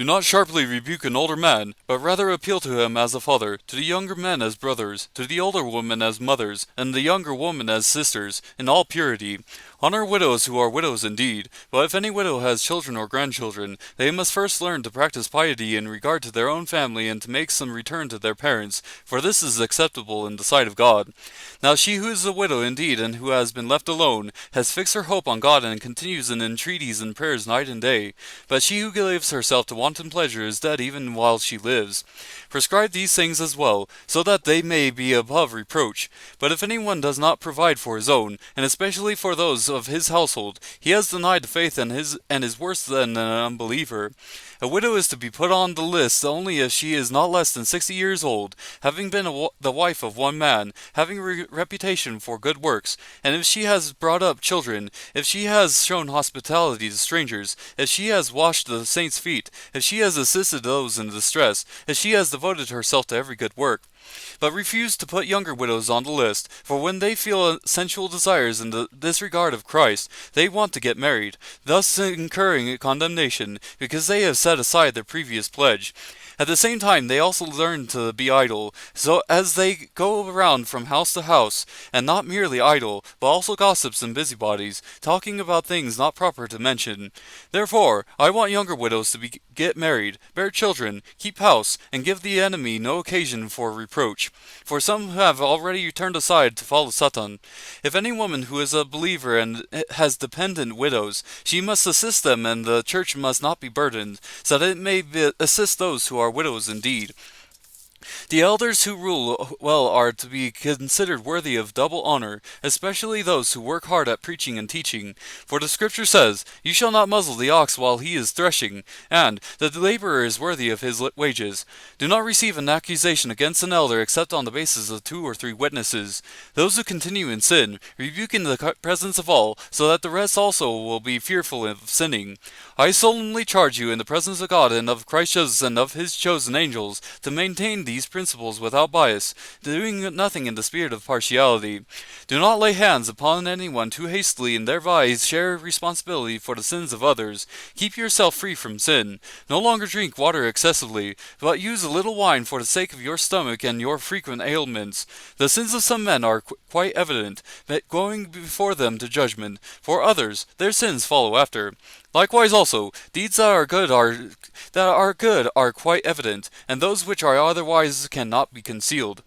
Do not sharply rebuke an older man, but rather appeal to him as a father, to the younger men as brothers, to the older women as mothers, and the younger women as sisters, in all purity. Honor widows who are widows indeed, but if any widow has children or grandchildren, they must first learn to practice piety in regard to their own family and to make some return to their parents, for this is acceptable in the sight of God. Now she who is a widow indeed and who has been left alone, has fixed her hope on God and continues in entreaties and prayers night and day. But she who gives herself to wanton pleasure is dead even while she lives. Prescribe these things as well, so that they may be above reproach. But if anyone does not provide for his own, and especially for those of his household, he has denied the faith and is worse than an unbeliever. A widow is to be put on the list only if she is not less than 60 years old, having been the wife of one man, having a reputation for good works, and if she has brought up children, if she has shown hospitality to strangers, if she has washed the saints' feet, if she has assisted those in distress, if she has devoted herself to every good work. But refuse to put younger widows on the list, for when they feel sensual desires in the disregard of Christ, they want to get married, thus incurring condemnation, because they have set aside their previous pledge. At the same time, they also learn to be idle, so as they go around from house to house, and not merely idle, but also gossips and busybodies, talking about things not proper to mention. Therefore, I want younger widows to get married, bear children, keep house, and give the enemy no occasion for reproach. For some have already turned aside to follow Satan. If any woman who is a believer and has dependent widows, she must assist them, and the church must not be burdened, so that it may assist those who are widows indeed. The elders who rule well are to be considered worthy of double honor, especially those who work hard at preaching and teaching. For the Scripture says, "You shall not muzzle the ox while he is threshing," and "the laborer is worthy of his wages." Do not receive an accusation against an elder except on the basis of 2 or 3 witnesses. Those who continue in sin, rebuke in the presence of all, so that the rest also will be fearful of sinning. I solemnly charge you in the presence of God and of Christ Jesus and of his chosen angels, to maintain these principles without bias, doing nothing in the spirit of partiality. Do not lay hands upon anyone too hastily, and thereby share responsibility for the sins of others. Keep yourself free from sin. No longer drink water excessively, but use a little wine for the sake of your stomach and your frequent ailments. The sins of some men are quite evident, but going before them to judgment. For others, their sins follow after. Likewise also, deeds that are good are quite evident, and those which are otherwise cannot be concealed.